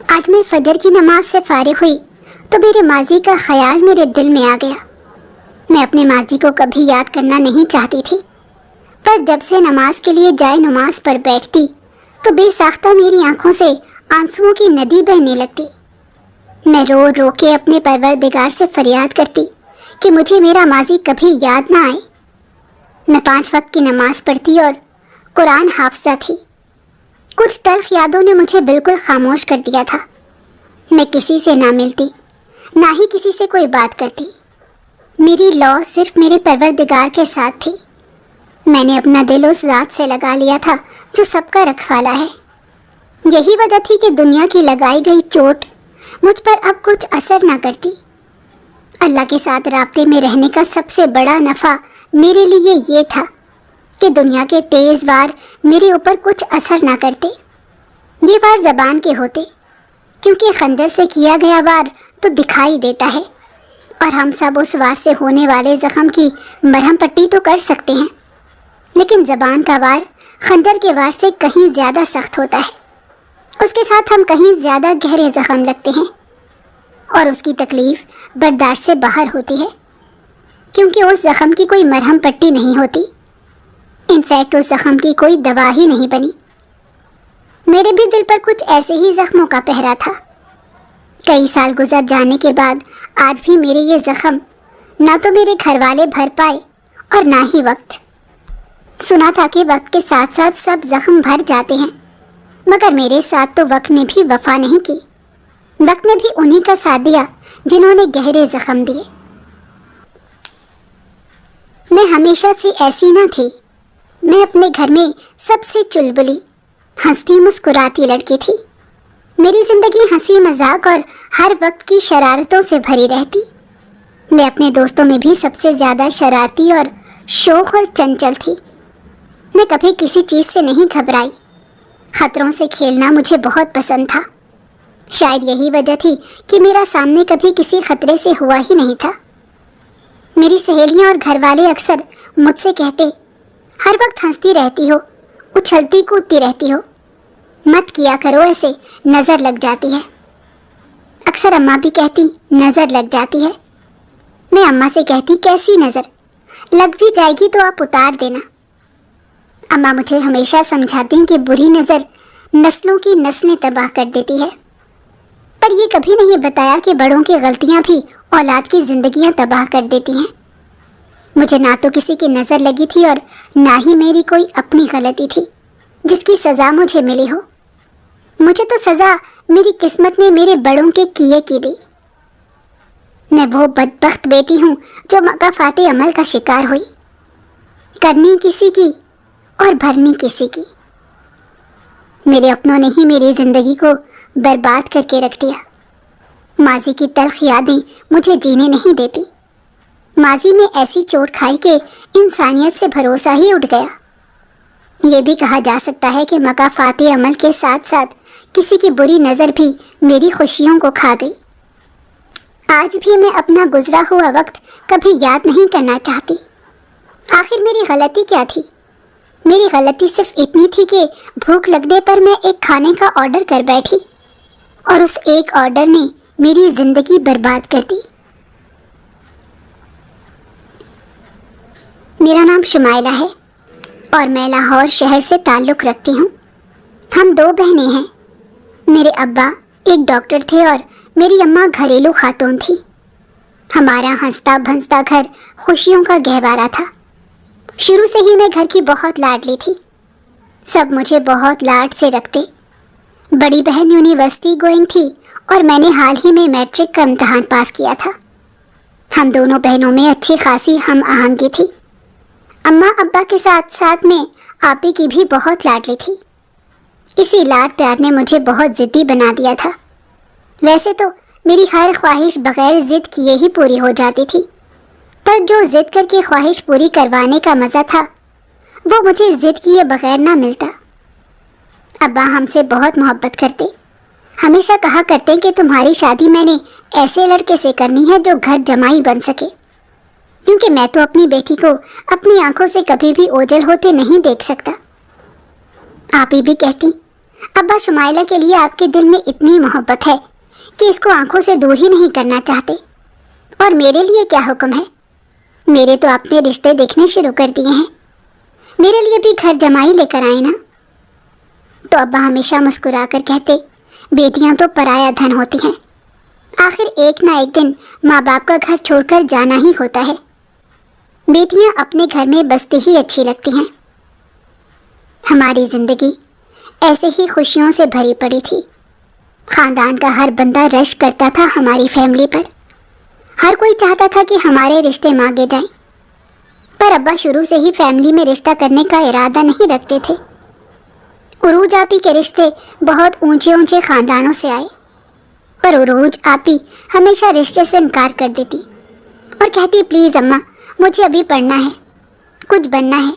آج میں فجر کی نماز سے فارغ ہوئی تو میرے ماضی کا خیال میرے دل میں آ گیا۔ میں اپنے ماضی کو کبھی یاد کرنا نہیں چاہتی تھی، پر جب سے نماز کے لیے جائے نماز پر بیٹھتی تو بے ساختہ میری آنکھوں سے آنسوؤں کی ندی بہنے لگتی۔ میں رو رو کے اپنے پروردگار سے فریاد کرتی کہ مجھے میرا ماضی کبھی یاد نہ آئے۔ میں 5 وقت کی نماز پڑھتی اور قرآن حافظہ تھی۔ کچھ تلخ یادوں نے مجھے بالکل خاموش کر دیا تھا۔ میں کسی سے نہ ملتی، نہ ہی کسی سے کوئی بات کرتی۔ میری لو صرف میرے پروردگار کے ساتھ تھی۔ میں نے اپنا دل اس ذات سے لگا لیا تھا جو سب کا رکھوالا ہے۔ یہی وجہ تھی کہ دنیا کی لگائی گئی چوٹ مجھ پر اب کچھ اثر نہ کرتی۔ اللہ کے ساتھ رابطے میں رہنے کا سب سے بڑا نفع میرے لیے یہ تھا کہ دنیا کے تیز وار میرے اوپر کچھ اثر نہ کرتے۔ یہ وار زبان کے ہوتے، کیونکہ خنجر سے کیا گیا وار تو دکھائی دیتا ہے، اور ہم سب اس وار سے ہونے والے زخم کی مرہم پٹی تو کر سکتے ہیں، لیکن زبان کا وار خنجر کے وار سے کہیں زیادہ سخت ہوتا ہے۔ اس کے ساتھ ہم کہیں زیادہ گہرے زخم لگتے ہیں، اور اس کی تکلیف برداشت سے باہر ہوتی ہے، کیونکہ اس زخم کی کوئی مرہم پٹی نہیں ہوتی۔ انفیکٹ اس زخم کی کوئی دوا ہی نہیں بنی۔ میرے بھی دل پر کچھ ایسے ہی زخموں کا پہرا تھا۔ کئی سال گزر جانے کے بعد آج بھی میرے یہ زخم نہ تو میرے گھر والے بھر پائے اور نہ ہی وقت۔ سنا تھا کہ وقت کے ساتھ ساتھ سب زخم بھر جاتے ہیں، مگر میرے ساتھ تو وقت نے بھی وفا نہیں کی۔ وقت نے بھی انہی کا ساتھ دیا جنہوں نے گہرے زخم دیے۔ میں ہمیشہ سے ایسی نہ تھی۔ میں اپنے گھر میں سب سے چلبلی، ہنستی مسکراتی لڑکی تھی۔ میری زندگی ہنسی مذاق اور ہر وقت کی شرارتوں سے بھری رہتی۔ میں اپنے دوستوں میں بھی سب سے زیادہ شرارتی اور شوخ اور چنچل تھی۔ میں کبھی کسی چیز سے نہیں گھبرائی۔ خطروں سے کھیلنا مجھے بہت پسند تھا۔ شاید یہی وجہ تھی کہ میرا سامنے کبھی کسی خطرے سے ہوا ہی نہیں تھا۔ میری سہیلیاں اور گھر والے اکثر مجھ سے کہتے، ہر وقت ہنستی رہتی ہو، اچھلتی کودتی رہتی ہو، مت کیا کرو ایسے، نظر لگ جاتی ہے۔ اکثر اماں بھی کہتی نظر لگ جاتی ہے۔ میں اماں سے کہتی کیسی نظر، لگ بھی جائے گی تو آپ اتار دینا۔ اماں مجھے ہمیشہ سمجھاتی کہ بری نظر نسلوں کی نسلیں تباہ کر دیتی ہے، پر یہ کبھی نہیں بتایا کہ بڑوں کی غلطیاں بھی اولاد کی زندگیاں تباہ کر دیتی ہیں۔ مجھے نہ تو کسی کی نظر لگی تھی اور نہ ہی میری کوئی اپنی غلطی تھی جس کی سزا مجھے ملی ہو۔ مجھے تو سزا میری قسمت نے میرے بڑوں کے کیے کی دی۔ میں وہ بدبخت بیٹی ہوں جو مکافات عمل کا شکار ہوئی، کرنی کسی کی اور بھرنی کسی کی۔ میرے اپنوں نے ہی میری زندگی کو برباد کر کے رکھ دیا۔ ماضی کی تلخ یادیں مجھے جینے نہیں دیتی۔ ماضی میں ایسی چوٹ کھائی کہ انسانیت سے بھروسہ ہی اٹھ گیا۔ یہ بھی کہا جا سکتا ہے کہ مکافات عمل کے ساتھ ساتھ کسی کی بری نظر بھی میری خوشیوں کو کھا گئی۔ آج بھی میں اپنا گزرا ہوا وقت کبھی یاد نہیں کرنا چاہتی۔ آخر میری غلطی کیا تھی؟ میری غلطی صرف اتنی تھی کہ بھوک لگنے پر میں ایک کھانے کا آرڈر کر بیٹھی، اور اس ایک آرڈر نے میری زندگی برباد کر دی۔ میرا نام شمائلہ ہے اور میں لاہور شہر سے تعلق رکھتی ہوں۔ ہم 2 بہنیں ہیں۔ میرے ابا ایک ڈاکٹر تھے اور میری اماں گھریلو خاتون تھی۔ ہمارا ہنستا بھنستا گھر خوشیوں کا گہوارہ تھا۔ شروع سے ہی میں گھر کی بہت لاڈلی تھی۔ سب مجھے بہت لاڈ سے رکھتے۔ بڑی بہن یونیورسٹی گوئنگ تھی اور میں نے حال ہی میں میٹرک کا امتحان پاس کیا تھا۔ ہم دونوں بہنوں میں اچھی خاصی ہم آہنگی تھی۔ اماں ابا کے ساتھ ساتھ میں آپی کی بھی بہت لاڈلی تھی۔ اسی لاڈ پیار نے مجھے بہت ضدی بنا دیا تھا۔ ویسے تو میری ہر خواہش بغیر ضد کیے ہی پوری ہو جاتی تھی، پر جو ضد کر کے خواہش پوری کروانے کا مزہ تھا وہ مجھے ضد کیے بغیر نہ ملتا۔ ابا ہم سے بہت محبت کرتے، ہمیشہ کہا کرتے کہ تمہاری شادی میں نے ایسے لڑکے سے کرنی ہے جو گھر جمائی بن سکے، کیونکہ میں تو اپنی بیٹی کو اپنی آنکھوں سے کبھی بھی اوجھل ہوتے نہیں دیکھ سکتا۔ آپ ہی بھی کہتی ابا شمائلہ کے لیے آپ کے دل میں اتنی محبت ہے کہ اس کو آنکھوں سے دور ہی نہیں کرنا چاہتے، اور میرے لیے کیا حکم ہے؟ میرے تو اپنے رشتے دیکھنے شروع کر دیے ہیں، میرے لیے بھی گھر جمائی لے کر آئے نا۔ تو ابا ہمیشہ مسکرا کر کہتے، بیٹیاں تو پرایا دھن ہوتی ہیں، آخر ایک نہ ایک دن ماں باپ کا گھر چھوڑ کر جانا ہی ہوتا ہے، بیٹیاں اپنے گھر میں بستی ہی اچھی لگتی ہیں۔ ہماری زندگی ایسے ہی خوشیوں سے بھری پڑی تھی، خاندان کا ہر بندہ رش کرتا تھا ہماری فیملی پر، ہر کوئی چاہتا تھا کہ ہمارے رشتے مانگے جائیں، پر ابا شروع سے ہی فیملی میں رشتہ کرنے کا ارادہ نہیں رکھتے تھے۔ عروج آپی کے رشتے بہت اونچے اونچے خاندانوں سے آئے، پر عروج آپی ہمیشہ رشتے سے انکار کر دیتی اور کہتی، پلیز اماں، مجھے ابھی پڑھنا ہے، کچھ بننا ہے،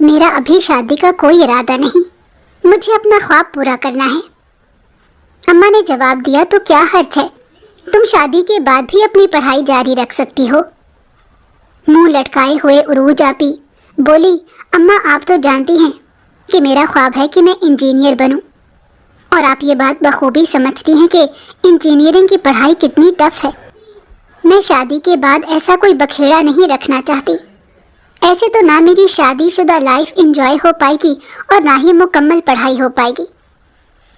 میرا ابھی شادی کا کوئی ارادہ نہیں، مجھے اپنا خواب پورا کرنا ہے۔ اماں نے جواب دیا، تو کیا حرج ہے، تم شادی کے بعد بھی اپنی پڑھائی جاری رکھ سکتی ہو۔ منہ لٹکائے ہوئے عروج آپی بولی، اماں آپ تو جانتی ہیں کہ میرا خواب ہے کہ میں انجینئر بنوں، اور آپ یہ بات بخوبی سمجھتی ہیں کہ انجینئرنگ کی پڑھائی کتنی ٹف ہے۔ میں شادی کے بعد ایسا کوئی بکھیڑا نہیں رکھنا چاہتی، ایسے تو نہ میری شادی شدہ لائف انجوائے ہو پائے گی اور نہ ہی مکمل پڑھائی ہو پائے گی،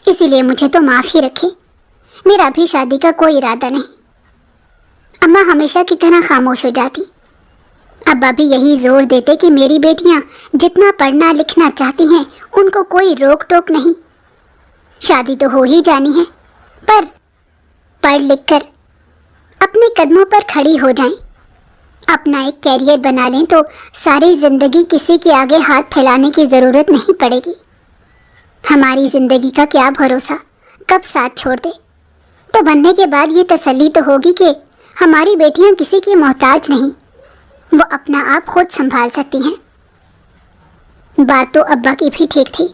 اسی لیے مجھے تو معاف ہی رکھیں، میرا بھی شادی کا کوئی ارادہ نہیں۔ اماں ہمیشہ کی طرح خاموش ہو جاتی، ابا بھی یہی زور دیتے کہ میری بیٹیاں جتنا پڑھنا لکھنا چاہتی ہیں ان کو کوئی روک ٹوک نہیں، شادی تو ہو ہی جانی ہے، پر پڑھ لکھ کر اپنے قدموں پر کھڑی ہو جائیں، اپنا ایک کیریئر بنا لیں تو ساری زندگی کسی کے آگے ہاتھ پھیلانے کی ضرورت نہیں پڑے گی۔ ہماری زندگی کا کیا بھروسہ کب ساتھ چھوڑ دے، تو بننے کے بعد یہ تسلی تو ہوگی کہ ہماری بیٹیاں کسی کی محتاج نہیں، وہ اپنا آپ خود سنبھال سکتی ہیں۔ بات تو ابا کی بھی ٹھیک تھی،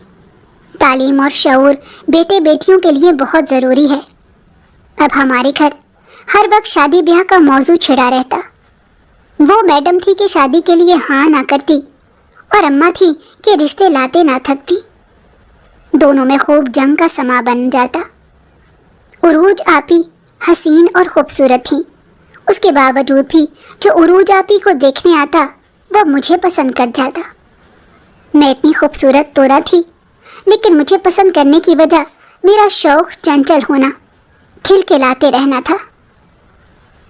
تعلیم اور شعور بیٹے بیٹیوں کے لیے بہت ضروری ہے۔ اب ہمارے گھر ہر وقت شادی بیاہ کا موضوع چھڑا رہتا، وہ میڈم تھی کہ شادی کے لیے ہاں نہ کرتی، اور اماں تھی کہ رشتے لاتے نہ تھکتی، دونوں میں خوب جنگ کا سما بن جاتا۔ عروج آپی حسین اور خوبصورت تھیں، اس کے باوجود بھی جو عروج آپی کو دیکھنے آتا وہ مجھے پسند کر جاتا۔ میں اتنی خوبصورت تو نہ تھی، لیکن مجھے پسند کرنے کی وجہ میرا شوق چنچل ہونا، کھلکھلاتے رہنا تھا۔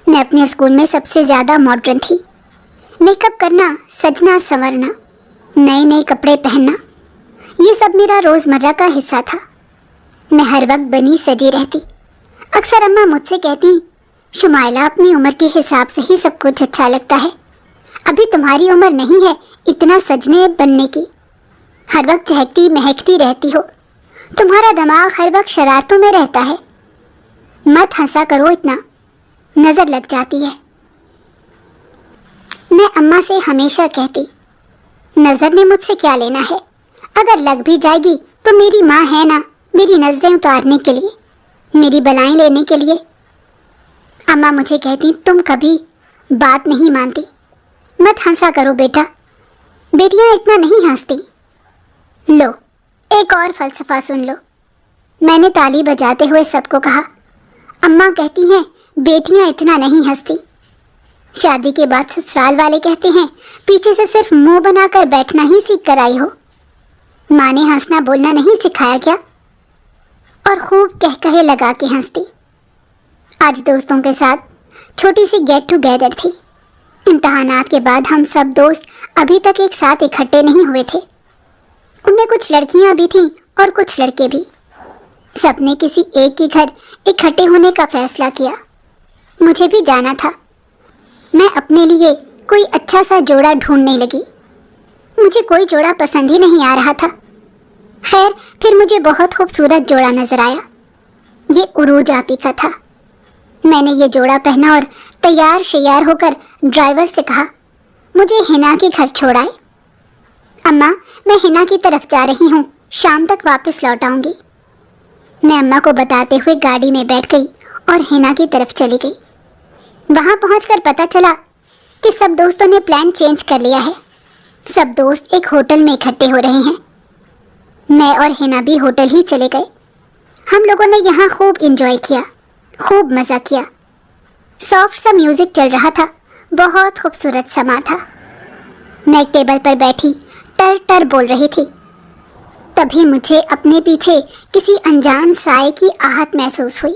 میں اپنے اسکول میں سب سے زیادہ ماڈرن تھی، میک اپ کرنا، سجنا سنورنا، نئے نئے کپڑے پہننا، یہ سب میرا روزمرہ کا حصہ تھا۔ میں ہر وقت بنی سجی رہتی، اکثر اماں مجھ سے کہتی، شمائلہ اپنی عمر کے حساب سے ہی سب کچھ اچھا لگتا ہے، ابھی تمہاری عمر نہیں ہے اتنا سجنے بننے کی، ہر وقت چہکتی مہکتی رہتی ہو، تمہارا دماغ ہر وقت شرارتوں میں رہتا ہے، مت ہنسا کرو اتنا، نظر لگ جاتی ہے۔ میں اماں سے ہمیشہ کہتی، نظر نے مجھ سے کیا لینا ہے، اگر لگ بھی جائے گی تو میری ماں ہے نا میری نظریں اتارنے کے لیے، میری بلائیں لینے کے لیے۔ اماں مجھے کہتی، تم کبھی بات نہیں مانتی، مت ہنسا کرو بیٹا، بیٹیاں اتنا نہیں ہنستی۔ لو ایک اور فلسفہ سن لو، میں نے تالی بجاتے ہوئے سب کو کہا، اماں کہتی ہیں بیٹیاں اتنا نہیں ہنستی، شادی کے بعد سسرال والے کہتے ہیں پیچھے سے صرف منہ بنا کر بیٹھنا ہی سیکھ کر آئی ہو، ماں نے ہنسنا بولنا نہیں سکھایا کیا؟ اور خوب کہکہے لگا کے ہنستی۔ آج دوستوں کے ساتھ چھوٹی سی گیٹ ٹوگیدر تھی، امتحانات کے بعد ہم سب دوست ابھی تک ایک ساتھ اکٹھے نہیں ہوئے تھے، ان میں کچھ لڑکیاں بھی تھیں اور کچھ لڑکے بھی، سب نے کسی ایک کے گھر اکٹھے ہونے کا فیصلہ کیا، مجھے بھی جانا تھا۔ میں اپنے لیے کوئی اچھا سا جوڑا ڈھونڈنے لگی، مجھے کوئی جوڑا پسند ہی نہیں آ رہا تھا، خیر پھر مجھے بہت خوبصورت جوڑا نظر آیا، یہ عروج آپی کا تھا۔ میں نے یہ جوڑا پہنا اور تیار شیار ہو کر ڈرائیور سے کہا، مجھے ہنا کے گھر چھوڑائے، اماں میں ہنا کی طرف جا رہی ہوں، شام تک واپس لوٹ آؤں گی۔ میں اماں کو بتاتے ہوئے گاڑی میں بیٹھ گئی اور ہنا کی طرف چلی گئی۔ وہاں پہنچ کر پتہ چلا کہ سب دوستوں نے پلان چینج کر لیا ہے، سب دوست ایک ہوٹل میں اکٹھے ہو رہے ہیں۔ मैं और हिना भी होटल ही चले गए। हम लोगों ने यहाँ खूब एंजॉय किया, खूब मज़ा किया। सॉफ्ट सा म्यूज़िक चल रहा था, बहुत खूबसूरत समा था। मैं एक टेबल पर बैठी टर टर बोल रही थी। तभी मुझे अपने पीछे किसी अनजान साए की आहट महसूस हुई।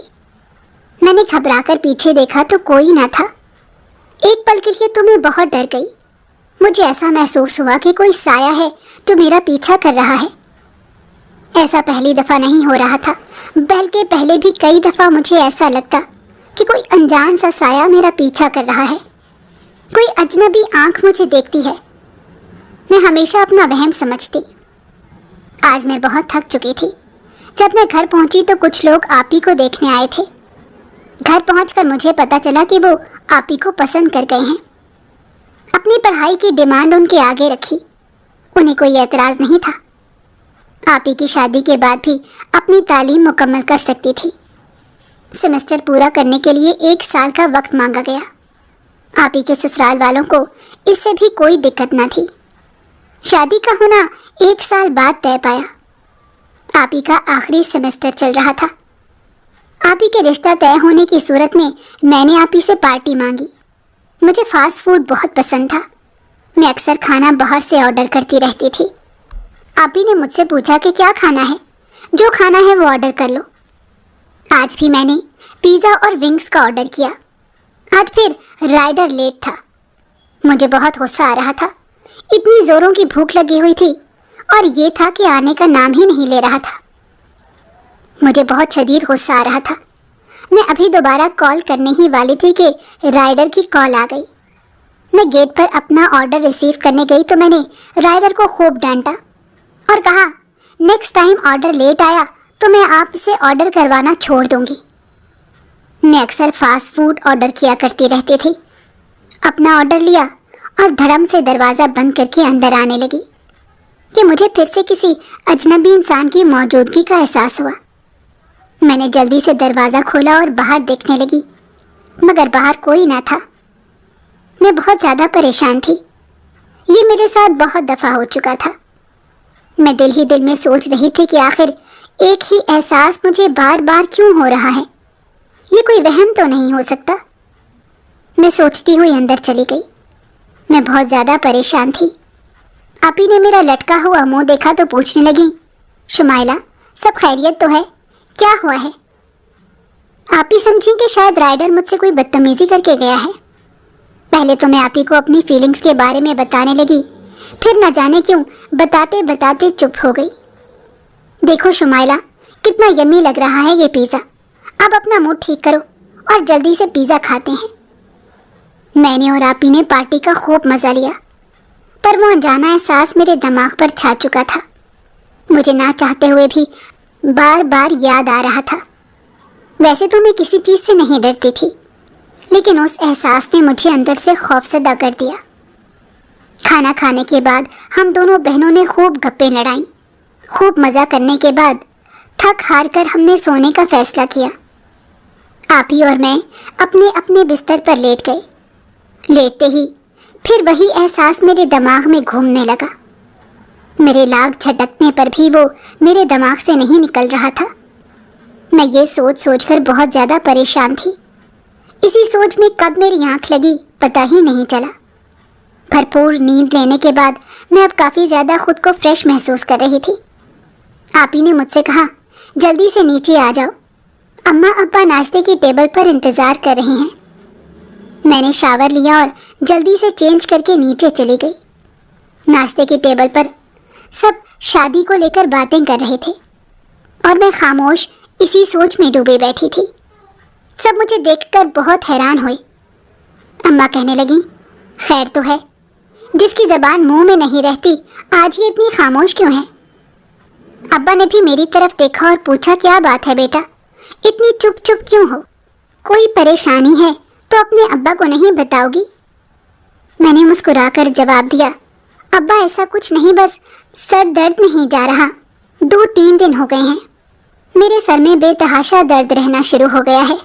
मैंने घबराकर पीछे देखा तो कोई ना था। एक पल के लिए तो मैं बहुत डर गई। मुझे ऐसा महसूस हुआ कि कोई साया है जो मेरा पीछा कर रहा है। ऐसा पहली दफ़ा नहीं हो रहा था, बल्कि पहले भी कई दफ़ा मुझे ऐसा लगता कि कोई अनजान सा साया मेरा पीछा कर रहा है। कोई अजनबी आंख मुझे देखती है। मैं हमेशा अपना वहम समझती। आज मैं बहुत थक चुकी थी। जब मैं घर पहुंची तो कुछ लोग आपी को देखने आए थे। घर पहुंचकर मुझे पता चला कि वो आपी को पसंद कर गए हैं। अपनी पढ़ाई की डिमांड उनके आगे रखी। उन्हें कोई एतराज़ नहीं था। आपी की शादी के बाद भी अपनी तालीम मुकम्मल कर सकती थी। सेमेस्टर पूरा करने के लिए 1 साल का वक्त मांगा गया। आपी के ससुराल वालों को इससे भी कोई दिक्कत न थी। शादी का होना 1 साल बाद तय पाया। आपी का आखिरी सेमेस्टर चल रहा था। आपी के रिश्ता तय होने की सूरत में मैंने आपी से पार्टी मांगी। मुझे फास्ट फूड बहुत पसंद था। मैं अक्सर खाना बाहर से ऑर्डर करती रहती थी। आपी ने मुझसे पूछा कि क्या खाना है, जो खाना है वो ऑर्डर कर लो। आज भी मैंने पिज़्ज़ा और विंग्स का ऑर्डर किया। आज फिर राइडर लेट था। मुझे बहुत गुस्सा आ रहा था। इतनी ज़ोरों की भूख लगी हुई थी और ये था कि आने का नाम ही नहीं ले रहा था। मुझे बहुत शदीद गुस्सा आ रहा था। मैं अभी दोबारा कॉल करने ही वाली थी कि राइडर की कॉल आ गई। मैं गेट पर अपना ऑर्डर रिसीव करने गई तो मैंने राइडर को खूब डांटा और कहा, नेक्स्ट टाइम ऑर्डर लेट आया तो मैं आपसे ऑर्डर करवाना छोड़ दूंगी। मैं अक्सर फास्ट फूड ऑर्डर किया करती रहती थी। अपना ऑर्डर लिया और धड़म से दरवाज़ा बंद करके अंदर आने लगी कि मुझे फिर से किसी अजनबी इंसान की मौजूदगी का एहसास हुआ। मैंने जल्दी से दरवाज़ा खोला और बाहर देखने लगी, मगर बाहर कोई ना था। मैं बहुत ज़्यादा परेशान थी। ये मेरे साथ बहुत दफ़ा हो चुका था। मैं दिल ही दिल में सोच रही थी कि आखिर एक ही एहसास मुझे बार बार क्यों हो रहा है। ये कोई वहम तो नहीं हो सकता। मैं सोचती हुई अंदर चली गई। मैं बहुत ज़्यादा परेशान थी। आपी ने मेरा लटका हुआ मुंह देखा तो पूछने लगी, शुमाइला, सब खैरियत तो है? क्या हुआ है? आपी समझी कि शायद राइडर मुझसे कोई बदतमीजी करके गया है। पहले तो मैं आपी को अपनी फीलिंग्स के बारे में बताने लगी, फिर न जाने क्यों बताते बताते चुप हो गई। देखो शुमाइला, कितना यम्मी लग रहा है ये पिज़्ज़ा। अब अपना मूड ठीक करो और जल्दी से पिज़्ज़ा खाते हैं। मैंने और आपी ने पार्टी का खूब मज़ा लिया, पर वो अनजाना एहसास मेरे दिमाग पर छा चुका था। मुझे ना चाहते हुए भी बार बार याद आ रहा था। वैसे तो मैं किसी चीज़ से नहीं डरती थी, लेकिन उस एहसास ने मुझे अंदर से खौफजदा कर दिया। खाना खाने के बाद हम दोनों बहनों ने खूब गप्पे लड़ाई। खूब मज़ा करने के बाद थक हार कर हमने सोने का फैसला किया। आपी और मैं अपने अपने बिस्तर पर लेट गए। लेटते ही फिर वही एहसास मेरे दिमाग में घूमने लगा। मेरे लाग झटकने पर भी वो मेरे दिमाग से नहीं निकल रहा था। मैं ये सोच सोचकर बहुत ज़्यादा परेशान थी। इसी सोच में कब मेरी आंख लगी पता ही नहीं चला। भरपूर नींद लेने के बाद मैं अब काफ़ी ज़्यादा खुद को फ्रेश महसूस कर रही थी। आपी ने मुझसे कहा, जल्दी से नीचे आ जाओ, अम्मा अब्बा नाश्ते की टेबल पर इंतज़ार कर रहे हैं। मैंने शावर लिया और जल्दी से चेंज करके नीचे चली गई। नाश्ते की टेबल पर सब शादी को लेकर बातें कर रहे थे और मैं खामोश इसी सोच में डूबे बैठी थी। सब मुझे देखकर बहुत हैरान हुए। अम्मा कहने लगी, खैर तो है, जिसकी ज़बान मुंह में नहीं रहती आज ये इतनी खामोश क्यों है? अब्बा ने भी मेरी तरफ देखा और पूछा, क्या बात है बेटा, इतनी चुप चुप क्यों हो? कोई परेशानी है तो अपने अब्बा को नहीं बताओगी? मैंने मुस्कुराकर जवाब दिया, अब्बा ऐसा कुछ नहीं, बस सर दर्द नहीं जा रहा। 2-3 दिन हो गए हैं। मेरे सर में बेतहाशा दर्द रहना शुरू हो गया है।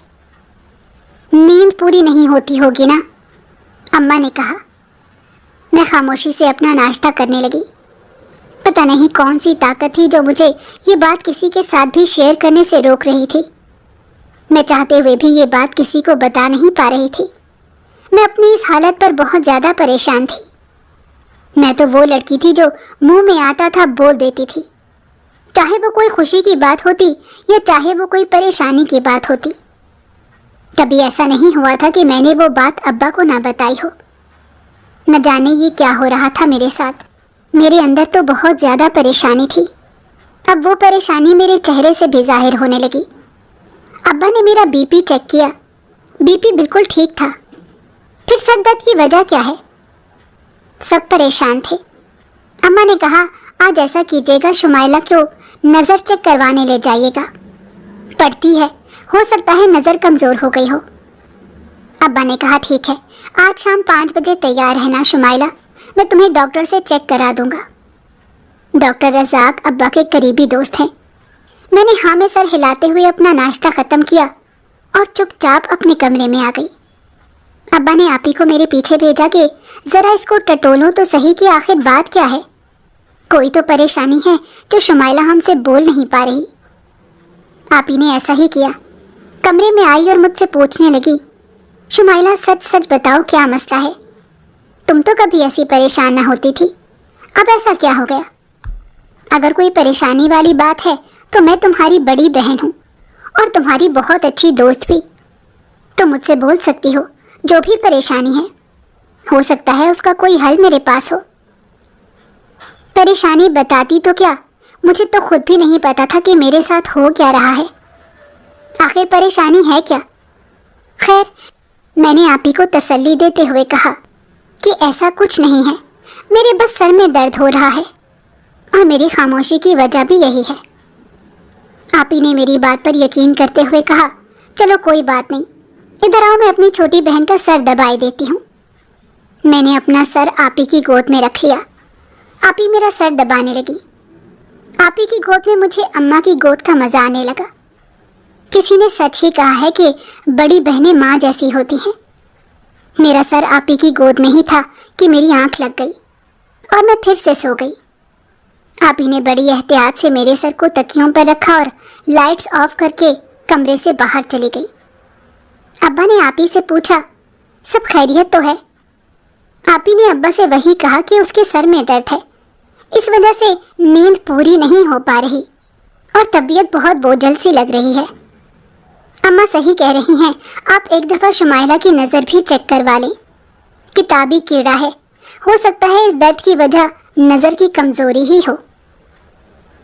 नींद पूरी नहीं होती होगी ना? अम्मा ने कहा। मैं खामोशी से अपना नाश्ता करने लगी। पता नहीं कौन सी ताकत थी जो मुझे ये बात किसी के साथ भी शेयर करने से रोक रही थी। मैं चाहते हुए भी ये बात किसी को बता नहीं पा रही थी। मैं अपनी इस हालत पर बहुत ज़्यादा परेशान थी। मैं तो वो लड़की थी जो मुंह में आता था बोल देती थी, चाहे वो कोई खुशी की बात होती या चाहे वो कोई परेशानी की बात होती। कभी ऐसा नहीं हुआ था कि मैंने वो बात अब्बा को ना बताई हो। न जाने ये क्या हो रहा था मेरे साथ। मेरे अंदर तो बहुत ज़्यादा परेशानी थी। अब वो परेशानी मेरे चेहरे से भी जाहिर होने लगी। अब्बा ने मेरा बीपी चेक किया। बीपी बिल्कुल ठीक था। फिर सर दर्द की वजह क्या है? सब परेशान थे। अम्मा ने कहा, आज ऐसा कीजिएगा, शुमाइला को नज़र चेक करवाने ले जाइएगा। पड़ती है, हो सकता है नज़र कमज़ोर हो गई हो। अब्बा ने कहा, ठीक है, आज शाम 5 बजे तैयार रहना शुमाइला, मैं तुम्हें डॉक्टर से चेक करा दूंगा। डॉक्टर रज़ाक अब्बा के करीबी दोस्त हैं। मैंने हाँ में सर हिलाते हुए अपना नाश्ता ख़त्म किया और चुपचाप अपने कमरे में आ गई। अब्बा ने आपी को मेरे पीछे भेजा कि ज़रा इसको टटोलो तो सही कि आखिर बात क्या है। कोई तो परेशानी है जो शुमाइला हमसे बोल नहीं पा रही। आपी ने ऐसा ही किया। कमरे में आई और मुझसे पूछने लगी, शुमाइला सच सच बताओ क्या मसला है? तुम तो कभी ऐसी परेशान ना होती थी, अब ऐसा क्या हो गया? अगर कोई परेशानी वाली बात है तो मैं तुम्हारी बड़ी बहन हूँ और तुम्हारी बहुत अच्छी दोस्त भी। तुम मुझसे बोल सकती हो जो भी परेशानी है। हो सकता है उसका कोई हल मेरे पास हो। परेशानी बताती तो क्या, मुझे तो खुद भी नहीं पता था कि मेरे साथ हो क्या रहा है। आखिर परेशानी है क्या? खैर, मैंने आपी को तसल्ली देते हुए कहा कि ऐसा कुछ नहीं है, मेरे बस सर में दर्द हो रहा है और मेरी खामोशी की वजह भी यही है। आपी ने मेरी बात पर यकीन करते हुए कहा, चलो कोई बात नहीं, इधर आओ, मैं अपनी छोटी बहन का सर दबाए देती हूँ। मैंने अपना सर आपी की गोद में रख लिया। आपी मेरा सर दबाने लगी। आपी की गोद में मुझे अम्मा की गोद का मजा आने लगा। किसी ने सच ही कहा है कि बड़ी बहनें माँ जैसी होती हैं। मेरा सर आपी की गोद में ही था कि मेरी आंख लग गई और मैं फिर से सो गई। आपी ने बड़ी एहतियात से मेरे सर को तकियों पर रखा और लाइट्स ऑफ करके कमरे से बाहर चली गई। अब्बा ने आपी से पूछा, सब खैरियत तो है? आपी ने अब्बा से वही कहा कि उसके सर में दर्द है, इस वजह से नींद पूरी नहीं हो पा रही और तबीयत बहुत बोझल सी लग रही है। अम्मा सही कह रही हैं, आप एक दफ़ा शुमाइला की नज़र भी चेक करवा लें। किताबी कीड़ा है, हो सकता है इस दर्द की वजह नज़र की कमज़ोरी ही हो।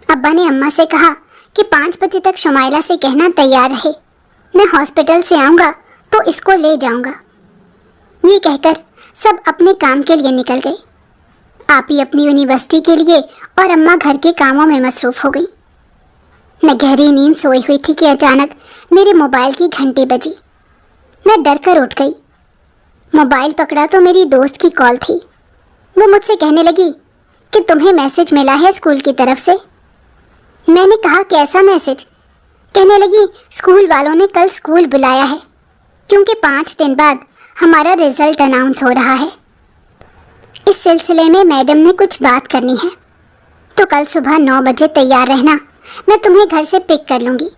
अब्बा ने अम्मा से कहा कि 5 बजे तक शुमाइला से कहना तैयार रहे, मैं हॉस्पिटल से आऊँगा तो इसको ले जाऊँगा। ये कहकर सब अपने काम के लिए निकल गए। आप ही अपनी यूनिवर्सिटी के लिए और अम्मा घर के कामों में मसरूफ़ हो गई। मैं गहरी नींद सोई हुई थी कि अचानक मेरे मोबाइल की घंटी बजी। मैं डर कर उठ गई। मोबाइल पकड़ा तो मेरी दोस्त की कॉल थी। वो मुझसे कहने लगी कि तुम्हें मैसेज मिला है स्कूल की तरफ से। मैंने कहा, कैसा मैसेज? कहने लगी, स्कूल वालों ने कल स्कूल बुलाया है क्योंकि 5 दिन बाद हमारा रिजल्ट अनाउंस हो रहा है। इस सिलसिले में मैडम ने कुछ बात करनी है, तो कल सुबह 9 बजे तैयार रहना, मैं तुम्हें घर से पिक कर लूँगी।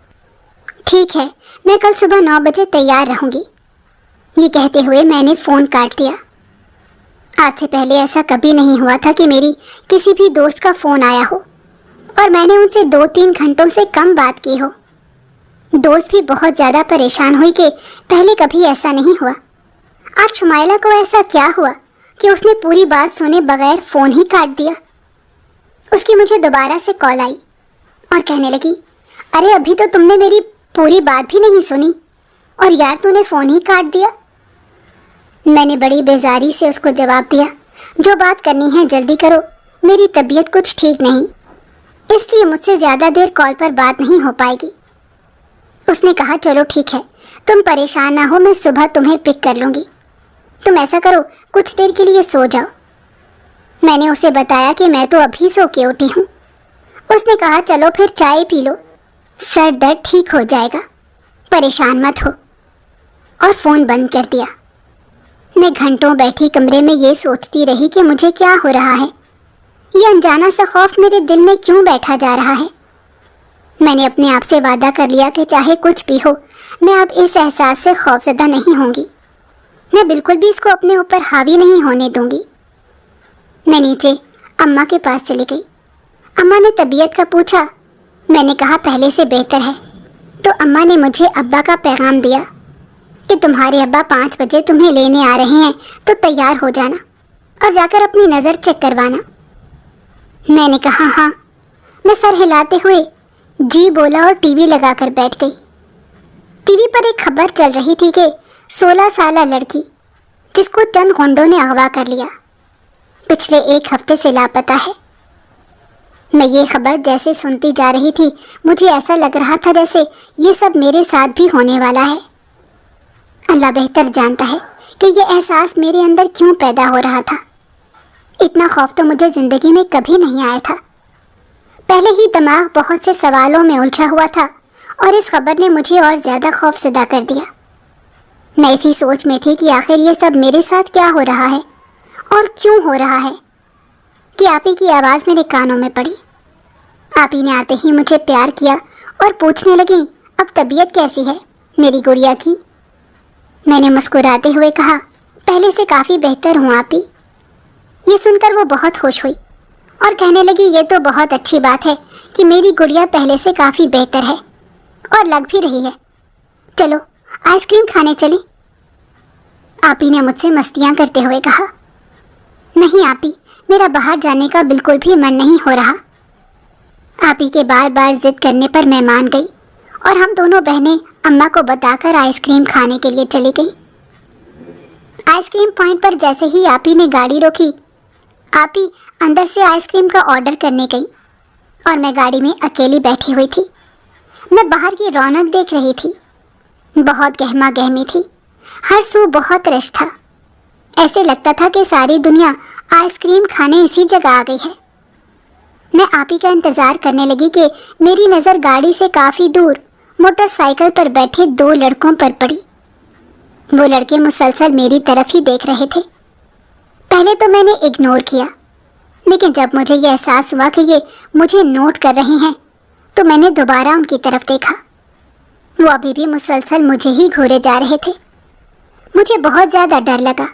ठीक है, मैं कल सुबह 9 बजे तैयार रहूँगी। ये कहते हुए मैंने फ़ोन काट दिया। आज से पहले ऐसा कभी नहीं हुआ था कि मेरी किसी भी दोस्त का फ़ोन आया हो और मैंने उनसे 2-3 घंटों से कम बात की हो। दोस्त भी बहुत ज़्यादा परेशान हुई कि पहले कभी ऐसा नहीं हुआ। आज शुमाइला को ऐसा क्या हुआ कि उसने पूरी बात सुने बगैर फ़ोन ही काट दिया। उसकी मुझे दोबारा से कॉल आई और कहने लगी, अरे अभी तो तुमने मेरी पूरी बात भी नहीं सुनी और यार तूने फ़ोन ही काट दिया। मैंने बड़ी बेजारी से उसको जवाब दिया, जो बात करनी है जल्दी करो, मेरी तबीयत कुछ ठीक नहीं, इसलिए मुझसे ज़्यादा देर कॉल पर बात नहीं हो पाएगी। उसने कहा, चलो ठीक है, तुम परेशान ना हो, मैं सुबह तुम्हें पिक कर लूँगी। तुम ऐसा करो, कुछ देर के लिए सो जाओ। मैंने उसे बताया कि मैं तो अभी सो के उठी हूँ। उसने कहा, चलो फिर चाय पी लो, सर दर्द ठीक हो जाएगा, परेशान मत हो, और फ़ोन बंद कर दिया। मैं घंटों बैठी कमरे में ये सोचती रही कि मुझे क्या हो रहा है। یہ انجانا سا خوف میرے دل میں کیوں بیٹھا جا رہا ہے؟ میں نے اپنے آپ سے وعدہ کر لیا کہ چاہے کچھ بھی ہو میں اب اس احساس سے خوفزدہ نہیں ہوں گی. میں بالکل بھی اس کو اپنے اوپر حاوی نہیں ہونے دوں گی. میں نیچے اماں کے پاس چلی گئی. اماں نے طبیعت کا پوچھا. میں نے کہا پہلے سے بہتر ہے. تو اماں نے مجھے ابا کا پیغام دیا کہ تمہارے ابا 5 بجے تمہیں لینے آ رہے ہیں تو تیار ہو جانا اور جا کر اپنی نظر چیک کروانا. میں نے کہا ہاں. میں سر ہلاتے ہوئے جی بولا اور ٹی وی لگا کر بیٹھ گئی. ٹی وی پر ایک خبر چل رہی تھی کہ 16 سالہ لڑکی جس کو چند غنڈوں نے اغوا کر لیا پچھلے 1 ہفتے سے لاپتہ ہے. میں یہ خبر جیسے سنتی جا رہی تھی مجھے ایسا لگ رہا تھا جیسے یہ سب میرے ساتھ بھی ہونے والا ہے. اللہ بہتر جانتا ہے کہ یہ احساس میرے اندر کیوں پیدا ہو رہا تھا. اتنا خوف تو مجھے زندگی میں کبھی نہیں آیا تھا. پہلے ہی دماغ بہت سے سوالوں میں الجھا ہوا تھا اور اس خبر نے مجھے اور زیادہ خوف زدہ کر دیا. میں اسی سوچ میں تھی کہ آخر یہ سب میرے ساتھ کیا ہو رہا ہے اور کیوں ہو رہا ہے کہ آپی کی آواز میرے کانوں میں پڑی. آپی نے آتے ہی مجھے پیار کیا اور پوچھنے لگی اب طبیعت کیسی ہے میری گڑیا کی. میں نے مسکراتے ہوئے کہا پہلے سے کافی بہتر ہوں آپی. یہ سن کر وہ بہت خوش ہوئی اور کہنے لگی یہ تو بہت اچھی بات ہے کہ میری گڑیا پہلے سے کافی بہتر ہے اور لگ بھی رہی ہے. چلو آئس کریم کھانے چلیں. آپی نے مجھ سے مستیاں کرتے ہوئے کہا. نہیں آپی میرا باہر جانے کا بالکل بھی من نہیں ہو رہا. آپی کے بار بار ضد کرنے پر میں مان گئی اور ہم دونوں بہنیں اماں کو بتا کر آئس کریم کھانے کے لیے چلی گئی. آئس کریم پوائنٹ پر جیسے ہی آپی نے گاڑی روکی آپی اندر سے آئس کریم کا آرڈر کرنے گئی اور میں گاڑی میں اکیلی بیٹھی ہوئی تھی. میں باہر کی رونق دیکھ رہی تھی. بہت گہما گہمی تھی. ہر سو بہت رش تھا. ایسے لگتا تھا کہ ساری دنیا آئس کریم کھانے اسی جگہ آ گئی ہے. میں آپی کا انتظار کرنے لگی کہ میری نظر گاڑی سے کافی دور موٹر سائیکل پر بیٹھے 2 لڑکوں پر پڑی. وہ لڑکے مسلسل میری طرف ہی دیکھ رہے تھے. پہلے تو میں نے اگنور کیا لیکن جب مجھے یہ احساس ہوا کہ یہ مجھے نوٹ کر رہے ہیں تو میں نے دوبارہ ان کی طرف دیکھا. وہ ابھی بھی مسلسل مجھے ہی گھورے جا رہے تھے. مجھے بہت زیادہ ڈر لگا.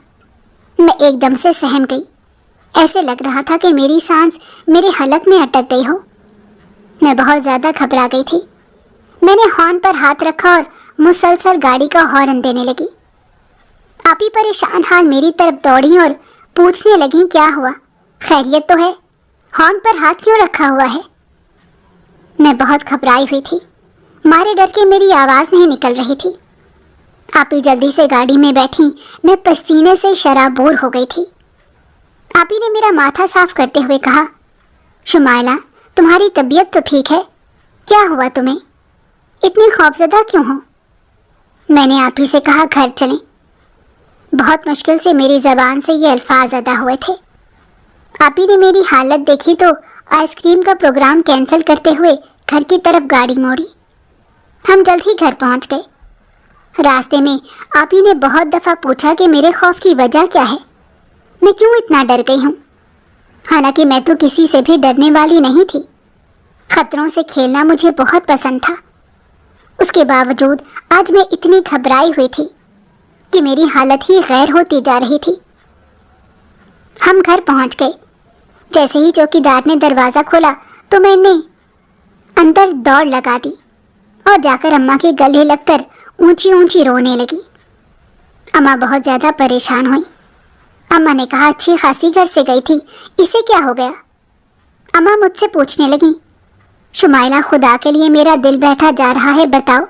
میں ایک دم سے سہم گئی. ایسے لگ رہا تھا کہ میری سانس میرے حلق میں اٹک گئی ہو. میں بہت زیادہ گھبرا گئی تھی. میں نے ہارن پر ہاتھ رکھا اور مسلسل گاڑی کا ہارن دینے لگی. آپی پریشان حال میری طرف دوڑی اور پوچھنے لگی کیا ہوا خیریت تو ہے ہارن پر ہاتھ کیوں رکھا ہوا ہے. میں بہت گھبرائی ہوئی تھی. مارے ڈر کے میری آواز نہیں نکل رہی تھی. آپی جلدی سے گاڑی میں بیٹھی. میں پسینے سے شرابور ہو گئی تھی. آپی نے میرا ماتھا صاف کرتے ہوئے کہا شمائلہ تمہاری طبیعت تو ٹھیک ہے. کیا ہوا تمہیں اتنی خوفزدہ کیوں ہو؟ میں نے آپی سے کہا گھر چلیں. بہت مشکل سے میری زبان سے یہ الفاظ ادا ہوئے تھے. آپی نے میری حالت دیکھی تو آئس کریم کا پروگرام کینسل کرتے ہوئے گھر کی طرف گاڑی موڑی. ہم جلد ہی گھر پہنچ گئے. راستے میں آپی نے بہت دفعہ پوچھا کہ میرے خوف کی وجہ کیا ہے. میں کیوں اتنا ڈر گئی ہوں؟ حالانکہ میں تو کسی سے بھی ڈرنے والی نہیں تھی. خطروں سے کھیلنا مجھے بہت پسند تھا. اس کے باوجود آج میں اتنی گھبرائی ہوئی تھی کہ میری حالت ہی غیر ہوتی جا رہی تھی. ہم گھر پہنچ گئے. جیسے ہی چوکیدار نے دروازہ کھولا تو میں نے اندر دوڑ لگا دی اور جا کر اماں کے گلے لگ کر اونچی اونچی رونے لگی. اماں بہت زیادہ پریشان ہوئی. اماں نے کہا اچھی خاصی گھر سے گئی تھی اسے کیا ہو گیا؟ اماں مجھ سے پوچھنے لگی شمائلہ خدا کے لیے میرا دل بیٹھا جا رہا ہے بتاؤ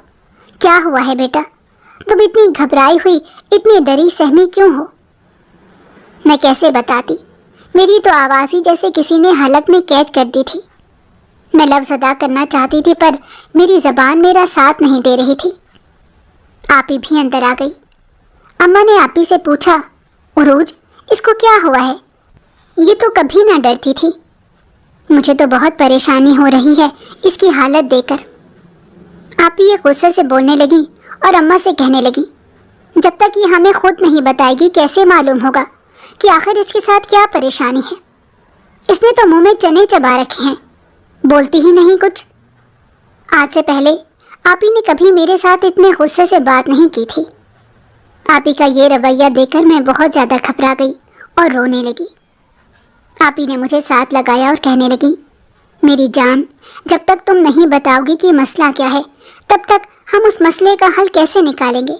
کیا ہوا ہے بیٹا؟ تم اتنی گھبرائی ہوئی اتنی ڈری سہمی کیوں ہو؟ میں کیسے بتاتی. میری تو آواز ہی جیسے کسی نے حلق میں قید کر دی تھی. میں لفظ ادا کرنا چاہتی تھی پر میری زبان میرا ساتھ نہیں دے رہی تھی. آپی بھی اندر آ گئی. اماں نے آپی سے پوچھا عروج اس کو کیا ہوا ہے؟ یہ تو کبھی نہ ڈرتی تھی. مجھے تو بہت پریشانی ہو رہی ہے اس کی حالت دیکھ کر. آپی یہ غصے سے بولنے لگی اور اماں سے کہنے لگی جب تک یہ ہمیں خود نہیں بتائے گی کیسے معلوم ہوگا کہ آخر اس کے ساتھ کیا پریشانی ہے. اس نے تو منہ میں چنے چبا رکھے ہیں، بولتی ہی نہیں کچھ۔ آج سے پہلے آپی نے کبھی میرے ساتھ اتنے غصے سے بات نہیں کی تھی۔ آپی کا یہ رویہ دیکھ کر میں بہت زیادہ گھبرا گئی اور رونے لگی۔ آپی نے مجھے ساتھ لگایا اور کہنے لگی، میری جان، جب تک تم نہیں بتاؤ گی کہ مسئلہ کیا ہے، تب تک ہم اس مسئلے کا حل کیسے نکالیں گے؟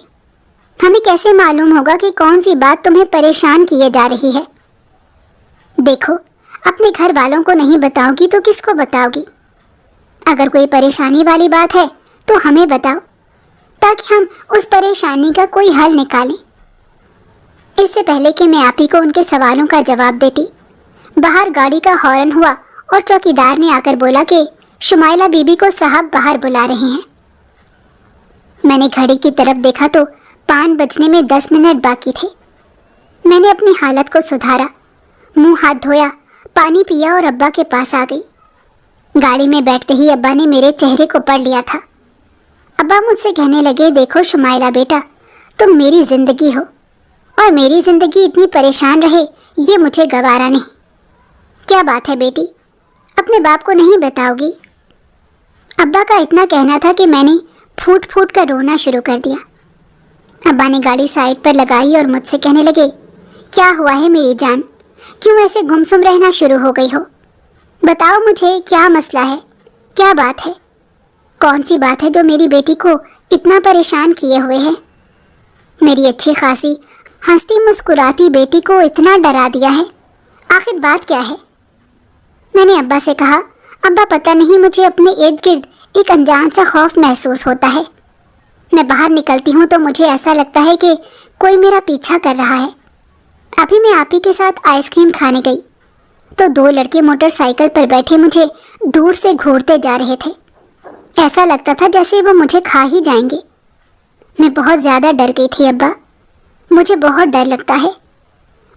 ہمیں کیسے معلوم ہوگا کہ کون سی بات تمہیں پریشان کیے جا رہی ہے؟ دیکھو، اپنے گھر والوں کو نہیں بتاؤ گی تو کس کو بتاؤ گی؟ اگر کوئی پریشانی والی بات ہے تو ہمیں بتاؤ، تاکہ ہم اس پریشانی کا کوئی حل نکالیں۔ اس سے پہلے کہ میں آپی کو ان کے سوالوں کا جواب دیتی، باہر گاڑی کا ہارن ہوا اور چوکیدار نے آ کر بولا کہ شمائلہ بی بی کو صاحب باہر بلا رہے ہیں۔ میں نے گھڑی کی طرف دیکھا تو 5 بجنے میں 10 منٹ باقی تھے۔ میں نے اپنی حالت کو سدھارا، منہ ہاتھ دھویا، پانی پیا اور ابا کے پاس آ گئی۔ گاڑی میں بیٹھتے ہی ابا نے میرے چہرے کو پڑھ لیا تھا۔ ابا مجھ سے کہنے لگے، دیکھو شمائلہ بیٹا، تم میری زندگی ہو اور میری زندگی اتنی پریشان رہے یہ مجھے گوارا نہیں۔ کیا بات ہے بیٹی، اپنے باپ کو نہیں بتاؤ گی؟ ابا کا اتنا کہنا تھا کہ میں نے پھوٹ پھوٹ کر رونا شروع کر دیا۔ ابا نے گاڑی سائڈ پر لگائی اور مجھ سے کہنے لگے، کیا ہوا ہے میری جان؟ کیوں ایسے گمسم رہنا شروع ہو گئی ہو؟ بتاؤ مجھے، کیا مسئلہ ہے؟ کیا بات ہے؟ کون سی بات ہے جو میری بیٹی کو اتنا پریشان کیے ہوئے ہے؟ میری اچھی خاصی ہنستی مسکراتی بیٹی کو اتنا ڈرا دیا ہے، آخر بات کیا ہے؟ میں نے ابا سے کہا، ابا پتہ نہیں، مجھے اپنے ارد گرد ایک انجان سا خوف محسوس ہوتا ہے۔ میں باہر نکلتی ہوں تو مجھے ایسا لگتا ہے کہ کوئی میرا پیچھا کر رہا ہے۔ ابھی میں آپی کے ساتھ آئس کریم کھانے گئی تو 2 لڑکے موٹر سائیکل پر بیٹھے مجھے دور سے گھورتے جا رہے تھے۔ ایسا لگتا تھا جیسے وہ مجھے کھا ہی جائیں گے۔ میں بہت زیادہ ڈر گئی تھی ابا، مجھے بہت ڈر لگتا ہے۔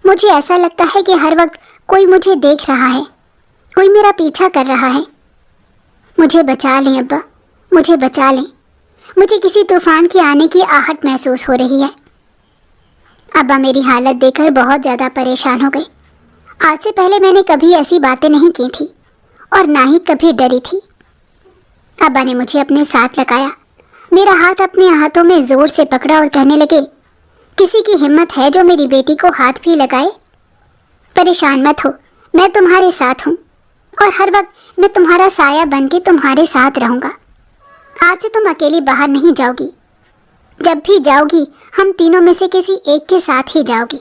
مجھے ایسا لگتا ہے کہ ہر وقت کوئی مجھے دیکھ رہا ہے، کوئی میرا پیچھا کر رہا ہے۔ مجھے بچا لیں ابا، مجھے بچا لیں، مجھے کسی طوفان کے آنے کی آہٹ محسوس ہو رہی ہے۔ ابا میری حالت دیکھ کر بہت زیادہ پریشان ہو گئے۔ آج سے پہلے میں نے کبھی ایسی باتیں نہیں کی تھی اور نہ ہی کبھی ڈری تھی۔ ابا نے مجھے اپنے ساتھ لگایا، میرا ہاتھ اپنے ہاتھوں میں زور سے پکڑا اور کہنے لگے، کسی کی ہمت ہے جو میری بیٹی کو ہاتھ بھی لگائے؟ پریشان مت ہو، میں تمہارے ساتھ ہوں اور ہر وقت میں تمہارا سایہ بن کے تمہارے ساتھ رہوں گا۔ آج سے تم اکیلی باہر نہیں جاؤ گی، جب بھی جاؤ گی ہم تینوں میں سے کسی ایک کے ساتھ ہی جاؤ گی۔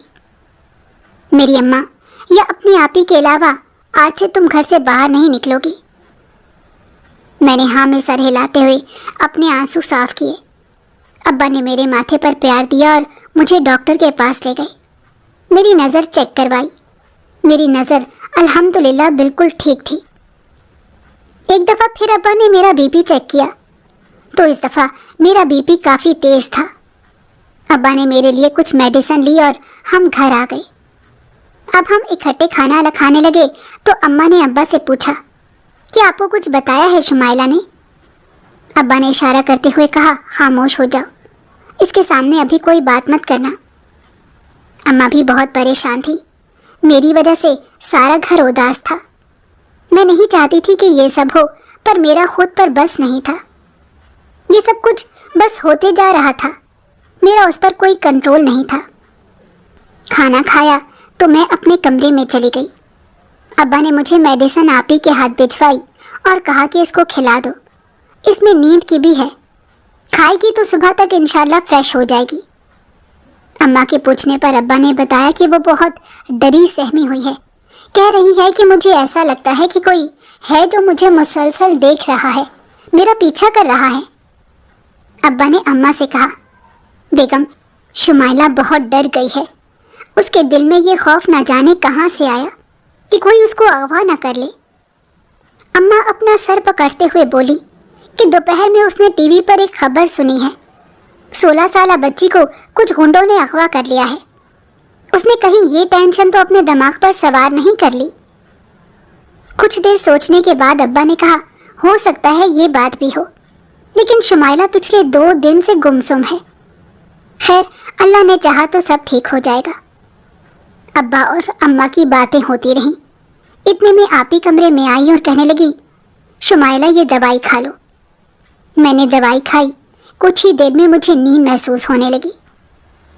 میری اماں یا اپنی آپی کے علاوہ آج سے تم گھر سے باہر نہیں نکلو گی۔ میں نے ہاں میں سر ہلاتے ہوئے اپنے آنسو صاف کیے۔ ابا نے میرے ماتھے پر پیار دیا اور مجھے ڈاکٹر کے پاس لے گئے۔ میری نظر چیک کروائی، میری نظر الحمدللہ بالکل ٹھیک تھی۔ ایک دفعہ پھر ابا نے میرا بی پی چیک کیا تو اس دفعہ میرا بی پی کافی تیز تھا۔ ابا نے میرے لیے کچھ میڈیسن لی اور ہم گھر آ گئے۔ اب ہم اکٹھے کھانا کھانے لگے تو اماں نے ابا سے پوچھا، کیا آپ کو کچھ بتایا ہے شمائلہ نے؟ ابا نے اشارہ کرتے ہوئے کہا، خاموش ہو جاؤ، اس کے سامنے ابھی کوئی بات مت کرنا۔ اماں بھی بہت پریشان تھی، میری وجہ سے سارا گھر اداس تھا۔ میں نہیں چاہتی تھی کہ یہ سب ہو، پر میرا خود پر بس نہیں تھا۔ یہ سب کچھ بس ہوتے جا رہا تھا، میرا اس پر کوئی کنٹرول نہیں تھا۔ کھانا کھایا تو میں اپنے کمرے میں چلی گئی۔ ابا نے مجھے میڈیسن آپی کے ہاتھ بھجوائی اور کہا کہ اس کو کھلا دو، اس میں نیند کی بھی ہے، کھائے گی تو صبح تک انشاءاللہ فریش ہو جائے گی۔ اماں کے پوچھنے پر ابا نے بتایا کہ وہ بہت ڈری سہمی ہوئی ہے، کہہ رہی ہے کہ مجھے ایسا لگتا ہے کہ کوئی ہے جو مجھے مسلسل دیکھ رہا ہے، میرا پیچھا کر رہا ہے۔ ابا نے اماں سے کہا، بیگم شمائلہ بہت ڈر گئی ہے، اس کے دل میں یہ خوف نہ جانے کہاں سے آیا کہ کوئی اس کو اغوا نہ کر لے۔ اماں اپنا سر پکڑتے ہوئے بولی کہ دوپہر میں اس نے ٹی وی پر ایک خبر سنی ہے، 16 سالہ بچی کو کچھ گنڈوں نے اغوا کر لیا ہے۔ اس نے کہیں یہ ٹینشن تو اپنے دماغ پر سوار نہیں کر لی۔ کچھ دیر سوچنے کے بعد ابا نے کہا، ہو سکتا ہے یہ بات بھی ہو، لیکن شمائلہ پچھلے 2 دن سے گمسم ہے۔ خیر، اللہ نے چاہا تو سب ٹھیک ہو جائے گا۔ ابا اور اماں کی باتیں ہوتی رہیں۔ इतने में आप ही कमरे में आई और कहने लगी, शुमाइला ये दवाई खा लो। मैंने दवाई खाई। कुछ ही देर में मुझे नींद महसूस होने लगी।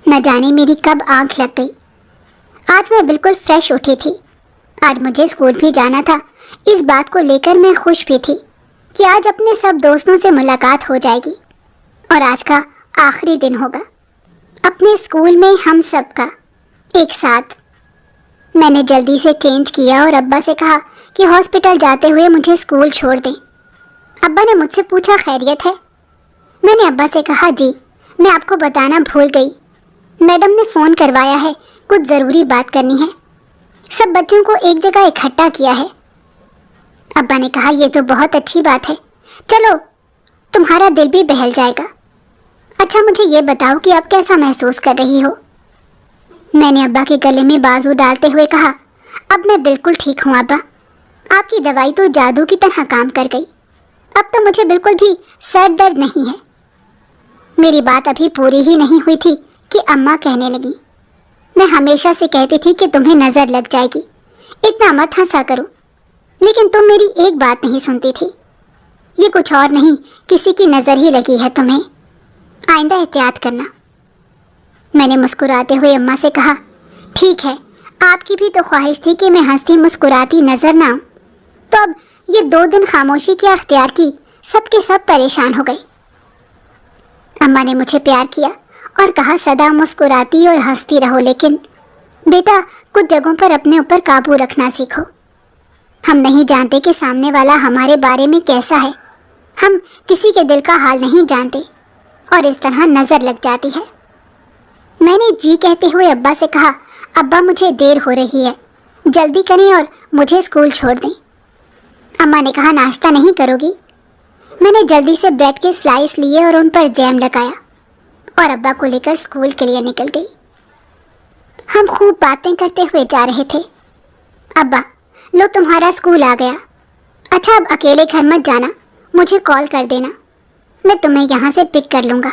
न जाने मेरी कब आंख लग गई। आज मैं बिल्कुल फ्रेश उठी थी। आज मुझे स्कूल भी जाना था। इस बात को लेकर मैं खुश भी थी कि आज अपने सब दोस्तों से मुलाकात हो जाएगी और आज का आखिरी दिन होगा अपने स्कूल में हम सब का एक साथ। मैंने जल्दी से चेंज किया और अब्बा से कहा कि हॉस्पिटल जाते हुए मुझे स्कूल छोड़ दें। अब्बा ने मुझसे पूछा, खैरियत है? मैंने अब्बा से कहा, जी मैं आपको बताना भूल गई, मैडम ने फ़ोन करवाया है, कुछ ज़रूरी बात करनी है, सब बच्चों को एक जगह इकट्ठा किया है। अब्बा ने कहा, ये तो बहुत अच्छी बात है, चलो तुम्हारा दिल भी बहल जाएगा। अच्छा मुझे ये बताओ कि आप कैसा महसूस कर रही हो? मैंने अब्बा के गले में बाजू डालते हुए कहा, अब मैं बिल्कुल ठीक हूँ अब्बा, आपकी दवाई तो जादू की तरह काम कर गई। अब तो मुझे बिल्कुल भी सर दर्द नहीं है। मेरी बात अभी पूरी ही नहीं हुई थी कि अम्मा कहने लगी, मैं हमेशा से कहती थी कि तुम्हें नज़र लग जाएगी, इतना मत हंसा करो, लेकिन तुम मेरी एक बात नहीं सुनती थी। ये कुछ और नहीं, किसी की नज़र ही लगी है तुम्हें, आइंदा एहतियात करना। मैंने मुस्कुराते हुए अम्मा से कहा, ठीक है, आपकी भी तो ख्वाहिश थी कि मैं हंसती मुस्कुराती नजर ना आऊं, तो अब ये 2 दिन खामोशी क्या अख्तियार की, सबके सब परेशान हो गए। अम्मा ने मुझे प्यार किया और कहा, सदा मुस्कुराती और हंसती रहो, लेकिन बेटा कुछ जगहों पर अपने ऊपर काबू रखना सीखो। हम नहीं जानते कि सामने वाला हमारे बारे में कैसा है, हम किसी के दिल का हाल नहीं जानते और इस तरह नज़र लग जाती है। मैंने जी कहते हुए अब्बा से कहा, अब्बा मुझे देर हो रही है, जल्दी करें और मुझे स्कूल छोड़ दें। अम्मा ने कहा, नाश्ता नहीं करोगी? मैंने जल्दी से ब्रेड के स्लाइस लिए और उन पर जैम लगाया और अब्बा को लेकर स्कूल के लिए निकल गई। हम खूब बातें करते हुए जा रहे थे। अब्बा, लो तुम्हारा स्कूल आ गया। अच्छा अब अकेले घर मत जाना, मुझे कॉल कर देना, मैं तुम्हें यहाँ से पिक कर लूँगा।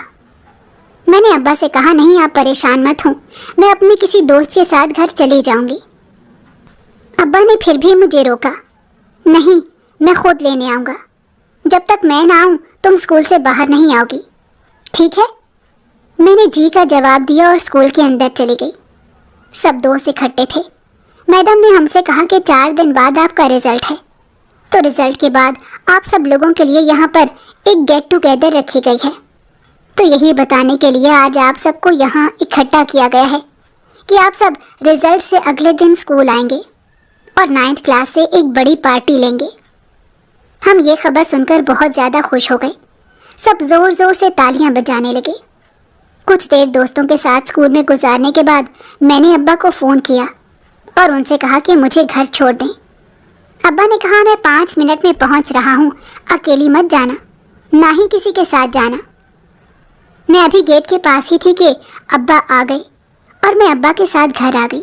मैंने अब्बा से कहा, नहीं आप परेशान मत हो, मैं अपने किसी दोस्त के साथ घर चली जाऊंगी। अब्बा ने फिर भी मुझे रोका, नहीं मैं खुद लेने आऊँगा, जब तक मैं ना आऊँ तुम स्कूल से बाहर नहीं आओगी, ठीक है? मैंने जी का जवाब दिया और स्कूल के अंदर चली गई। सब दोस्त इकट्ठे थे। मैडम ने हमसे कहा कि 4 दिन बाद आपका रिजल्ट है, तो रिजल्ट के बाद आप सब लोगों के लिए यहाँ पर एक गेट टुगेदर रखी गई है। तो यही बताने के लिए आज आप सबको यहाँ इकट्ठा किया गया है कि आप सब रिजल्ट से अगले दिन स्कूल आएंगे और 9th क्लास से एक बड़ी पार्टी लेंगे। हम ये खबर सुनकर बहुत ज़्यादा खुश हो गए। सब ज़ोर ज़ोर से तालियां बजाने लगे। कुछ देर दोस्तों के साथ स्कूल में गुजारने के बाद मैंने अब्बा को फ़ोन किया और उनसे कहा कि मुझे घर छोड़ दें। अब्बा ने कहा, मैं 5 मिनट में पहुँच रहा हूँ, अकेली मत जाना, ना ही किसी के साथ जाना। मैं अभी गेट के पास ही थी कि अब्बा आ गए और मैं अब्बा के साथ घर आ गई।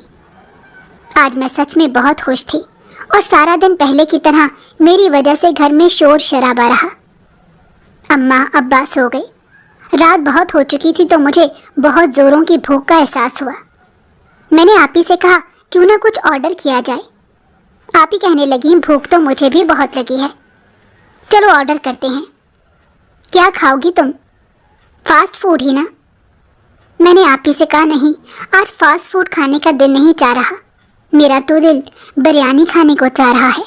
आज मैं सच में बहुत खुश थी और सारा दिन पहले की तरह मेरी वजह से घर में शोर शराबा रहा। अम्मा अब्बा सो गए। रात बहुत हो चुकी थी तो मुझे बहुत ज़ोरों की भूख का एहसास हुआ। मैंने आप ही से कहा, क्यों ना कुछ ऑर्डर किया जाए। आप ही कहने लगी, भूख तो मुझे भी बहुत लगी है, चलो ऑर्डर करते हैं। क्या खाओगी तुम? फास्ट फूड ही ना? मैंने आप ही से कहा, नहीं आज फास्ट फूड खाने का दिल नहीं चाह रहा, मेरा तो दिल बिरयानी खाने को चाह रहा है।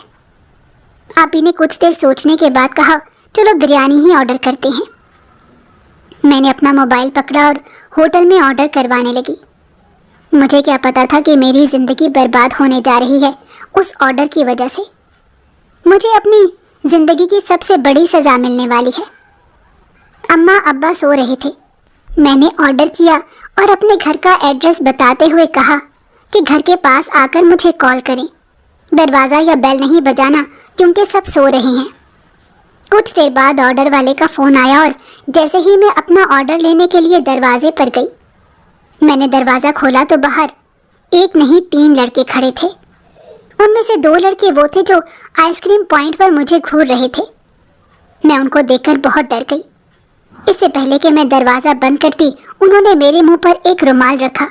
आप ही ने कुछ देर सोचने के बाद कहा, चलो बिरयानी ही ऑर्डर करते हैं। मैंने अपना मोबाइल पकड़ा और होटल में ऑर्डर करवाने लगी। मुझे क्या पता था कि मेरी ज़िंदगी बर्बाद होने जा रही है उस ऑर्डर की वजह से। मुझे अपनी ज़िंदगी की सबसे बड़ी सज़ा मिलने वाली है। अम्मा अब्बा सो रहे थे। मैंने ऑर्डर किया और अपने घर का एड्रेस बताते हुए कहा कि घर के पास आकर मुझे कॉल करें, दरवाज़ा या बेल नहीं बजाना क्योंकि सब सो रहे हैं। कुछ देर बाद ऑर्डर वाले का फ़ोन आया और जैसे ही मैं अपना ऑर्डर लेने के लिए दरवाजे पर गई, मैंने दरवाज़ा खोला तो बाहर एक नहीं 3 लड़के खड़े थे। उनमें से 2 लड़के वो थे जो आइसक्रीम पॉइंट पर मुझे घूर रहे थे। मैं उनको देखकर बहुत डर गई। इससे पहले कि मैं दरवाज़ा बंद करती, उन्होंने मेरे मुंह पर एक रुमाल रखा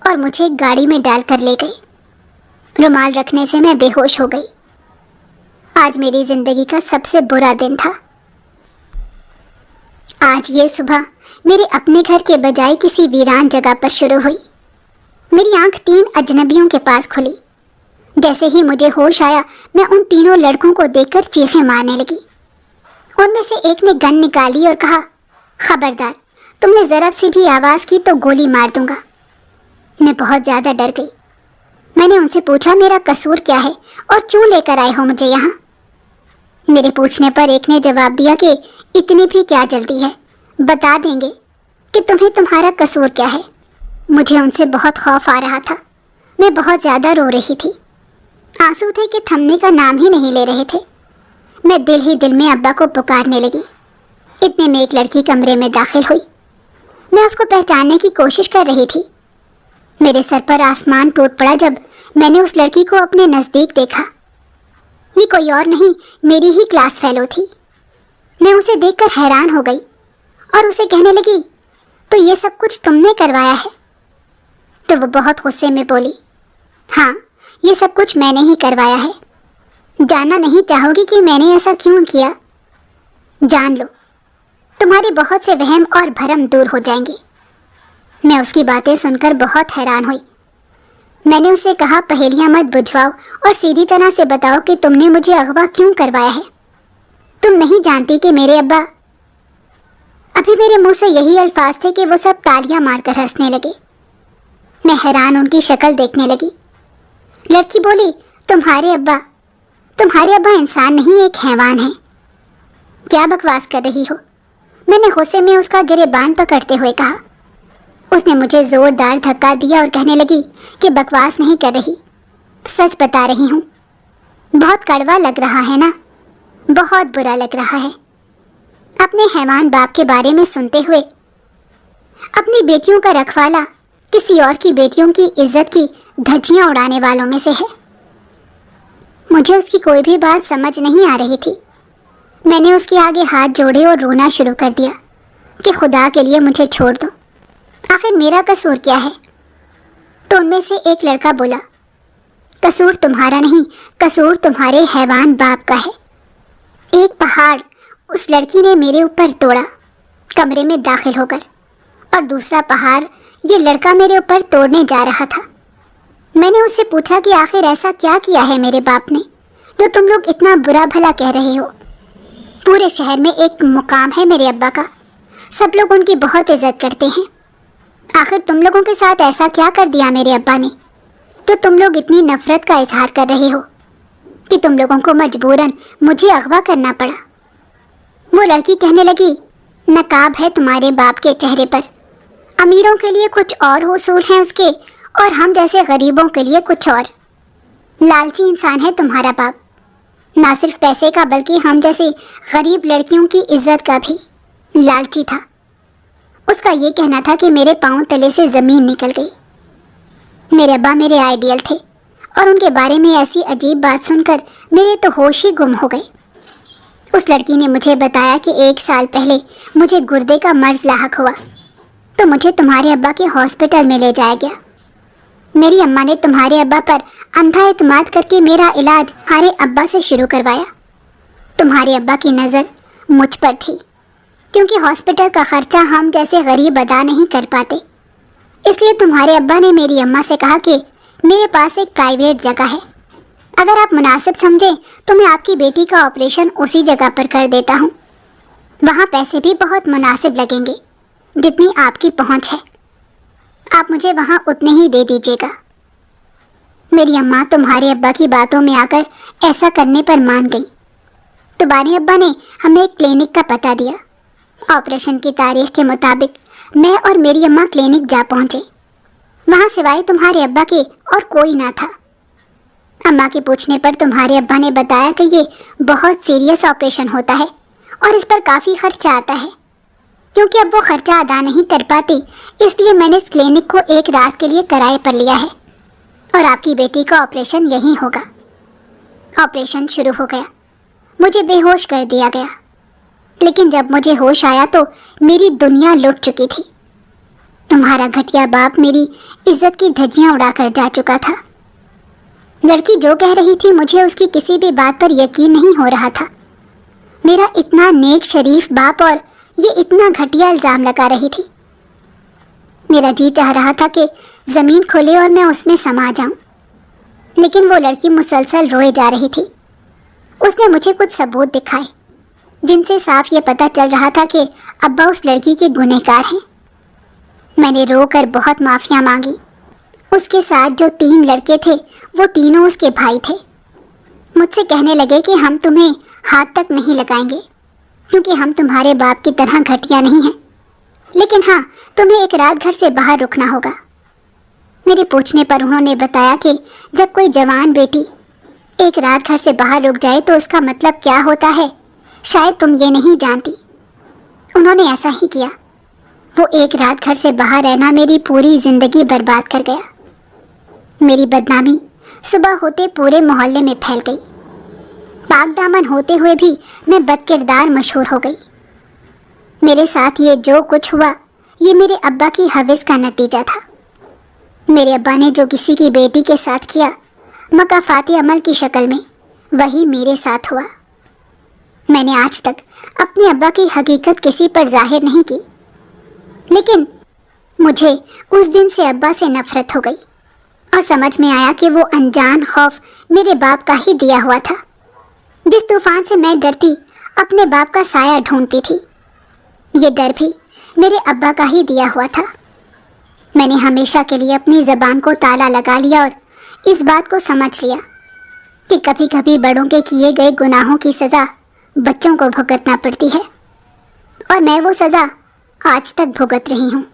और मुझे गाड़ी में डालकर ले गए। रुमाल रखने से मैं बेहोश हो गई। आज मेरी जिंदगी का सबसे बुरा दिन था। आज ये सुबह मेरे अपने घर के बजाय किसी वीरान जगह पर शुरू हुई। मेरी आंख 3 अजनबियों के पास खुली। जैसे ही मुझे होश आया, मैं उन तीनों लड़कों को देखकर चीखें मारने लगी। उनमें से एक ने गन निकाली और कहा, खबरदार, तुमने जरा सी भी आवाज की तो गोली मार दूंगा। मैं बहुत ज्यादा डर गई। मैंने उनसे पूछा, मेरा कसूर क्या है और क्यों लेकर आए हो मुझे यहाँ? मेरे पूछने पर एक ने जवाब दिया कि इतनी भी क्या जल्दी है, बता देंगे कि तुम्हें तुम्हारा कसूर क्या है। मुझे उनसे बहुत खौफ आ रहा था। मैं बहुत ज्यादा रो रही थी। आंसू थे कि थमने का नाम ही नहीं ले रहे थे। मैं दिल ही दिल में अब्बा को पुकारने लगी। इतने में एक लड़की कमरे में दाखिल हुई। मैं उसको पहचानने की कोशिश कर रही थी। मेरे सर पर आसमान टूट पड़ा जब मैंने उस लड़की को अपने नजदीक देखा। ये कोई और नहीं, मेरी ही क्लास फेलो थी। मैं उसे देखकर हैरान हो गई और उसे कहने लगी, तो ये सब कुछ तुमने करवाया है? तो वो बहुत गुस्से में बोली, हाँ, ये सब कुछ मैंने ही करवाया है। जानना नहीं चाहोगी कि मैंने ऐसा क्यों किया? जान लो, तुम्हारे बहुत से वहम और भरम दूर हो जाएंगे। मैं उसकी बातें सुनकर बहुत हैरान हुई। मैंने उसे कहा, पहेलियां मत बुझवाओ और सीधी तरह से बताओ कि तुमने मुझे अगवा क्यों करवाया है। तुम नहीं जानती कि मेरे अब्बा। अभी मेरे मुंह से यही अल्फाज थे कि वो सब तालियां मारकर हंसने लगे। मैं हैरान उनकी शक्ल देखने लगी। लड़की बोली, तुम्हारे अब्बा इंसान नहीं, एक हैवान है। क्या बकवास कर रही हो? मैंने गुस्से में उसका गिरेबान पकड़ते हुए कहा। उसने मुझे जोरदार धक्का दिया और कहने लगी कि बकवास नहीं कर रही, सच बता रही हूँ। बहुत कड़वा लग रहा है ना? बहुत बुरा लग रहा है अपने हैवान बाप के बारे में सुनते हुए। अपनी बेटियों का रखवाला किसी और की बेटियों की इज्जत की धज्जियां उड़ाने वालों में से है। मुझे उसकी कोई भी बात समझ नहीं आ रही थी। मैंने उसके आगे हाथ जोड़े और रोना शुरू कर दिया कि खुदा के लिए मुझे छोड़ दो, आखिर मेरा कसूर क्या है? तो उनमें से एक लड़का बोला, कसूर तुम्हारा नहीं, कसूर तुम्हारे हैवान बाप का है। एक पहाड़ उस लड़की ने मेरे ऊपर तोड़ा कमरे में दाखिल होकर, और दूसरा पहाड़ ये लड़का मेरे ऊपर तोड़ने जा रहा था। मैंने उससे पूछा कि आखिर ऐसा क्या किया है मेरे बाप ने जो तुम लोग इतना बुरा भला कह रहे हो? पूरे शहर में एक मुकाम है मेरे अब्बा का, सब लोग उनकी बहुत इज्जत करते हैं। आखिर तुम लोगों के साथ ऐसा क्या कर दिया मेरे अब्बा ने जो तुम लोग इतनी नफरत का इजहार कर रहे हो कि तुम लोगों को मजबूरन मुझे अगवा करना पड़ा? वो लड़की कहने लगी, नकाब है तुम्हारे बाप के चेहरे पर। अमीरों के लिए कुछ और उसूल हैं उसके, और हम जैसे गरीबों के लिए कुछ और। लालची इंसान है तुम्हारा बाप, ना सिर्फ पैसे का बल्कि हम जैसे गरीब लड़कियों की इज्जत का भी लालची था। उसका ये कहना था कि मेरे पांव तले से ज़मीन निकल गई। मेरे अब्बा मेरे आइडियल थे और उनके बारे में ऐसी अजीब बात सुनकर मेरे तो होश ही गुम हो गए। उस लड़की ने मुझे बताया कि 1 साल पहले मुझे गुर्दे का मर्ज लाहक हुआ तो मुझे तुम्हारे अब्बा के हॉस्पिटल में ले जाया गया। मेरी अम्मा ने तुम्हारे अब्बा पर अंधा एतमाद करके मेरा इलाज हमारे अब्बा से शुरू करवाया। तुम्हारे अब्बा की नज़र मुझ पर थी क्योंकि हॉस्पिटल का खर्चा हम जैसे गरीब अदा नहीं कर पाते। इसलिए तुम्हारे अब्बा ने मेरी अम्मा से कहा कि मेरे पास एक प्राइवेट जगह है, अगर आप मुनासिब समझें तो मैं आपकी बेटी का ऑपरेशन उसी जगह पर कर देता हूँ। वहाँ पैसे भी बहुत मुनासिब लगेंगे जितनी आपकी पहुँच है। आप मुझे वहाँ उतने ही दे दीजिएगा। मेरी अम्मा तुम्हारे अब्बा की बातों में आकर ऐसा करने पर मान गई। तुम्हारे अब्बा ने हमें एक क्लिनिक का पता दिया। ऑपरेशन की तारीख के मुताबिक मैं और मेरी अम्मा क्लिनिक जा पहुँचे। वहाँ सिवाय तुम्हारे अब्बा के और कोई ना था। अम्मा के पूछने पर तुम्हारे अब्बा ने बताया कि ये बहुत सीरियस ऑपरेशन होता है और इस पर काफ़ी खर्चा आता है। क्योंकि अब वो खर्चा अदा नहीं कर पाती, इसलिए मैंने इस क्लिनिक को 1 रात के लिए किराए पर लिया है और आपकी बेटी का ऑपरेशन यहीं होगा। ऑपरेशन शुरू हो गया। मुझे बेहोश कर दिया गया, लेकिन जब मुझे होश आया तो मेरी दुनिया लुट चुकी थी। तुम्हारा घटिया बाप मेरी इज्जत की धज्जियां उड़ाकर जा चुका था। लड़की जो कह रही थी मुझे उसकी किसी भी बात पर यकीन नहीं हो रहा था। मेरा इतना नेक शरीफ बाप और ये इतना घटिया इल्जाम लगा रही थी। मेरा जी चाह रहा था कि जमीन खुले और मैं उसमें समा जाऊं, लेकिन वो लड़की मुसलसल रोए जा रही थी। उसने मुझे कुछ सबूत दिखाए जिनसे साफ ये पता चल रहा था कि अब्बा उस लड़की के गुनहगार हैं। मैंने रो कर बहुत माफियाँ मांगी। उसके साथ जो 3 लड़के थे वो तीनों उसके भाई थे। मुझसे कहने लगे कि हम तुम्हें हाथ तक नहीं लगाएंगे क्योंकि हम तुम्हारे बाप की तरह घटिया नहीं हैं, लेकिन हाँ, तुम्हें एक रात घर से बाहर रुकना होगा। मेरे पूछने पर उन्होंने बताया कि जब कोई जवान बेटी एक रात घर से बाहर रुक जाए तो उसका मतलब क्या होता है, शायद तुम ये नहीं जानती। उन्होंने ऐसा ही किया। वो एक रात घर से बाहर रहना मेरी पूरी जिंदगी बर्बाद कर गया। मेरी बदनामी सुबह होते पूरे मोहल्ले में फैल गई। पाक दामन होते हुए भी मैं बदकिरदार मशहूर हो गई। मेरे साथ ये जो कुछ हुआ ये मेरे अब्बा की हवस का नतीजा था। मेरे अब्बा ने जो किसी की बेटी के साथ किया मकाफाती अमल की शक्ल में, वही मेरे साथ हुआ। मैंने आज तक अपने अब्बा की हकीकत किसी पर जाहिर नहीं की, लेकिन मुझे उस दिन से अब्बा से नफरत हो गई और समझ में आया कि वो अनजान खौफ मेरे बाप का ही दिया हुआ था। जिस तूफान से मैं डरती अपने बाप का साया ढूंढती थी, ये डर भी मेरे अब्बा का ही दिया हुआ था। मैंने हमेशा के लिए अपनी ज़बान को ताला लगा लिया और इस बात को समझ लिया कि कभी कभी बड़ों के किए गए गुनाहों की सज़ा बच्चों को भुगतना पड़ती है, और मैं वो सज़ा आज तक भुगत रही हूँ।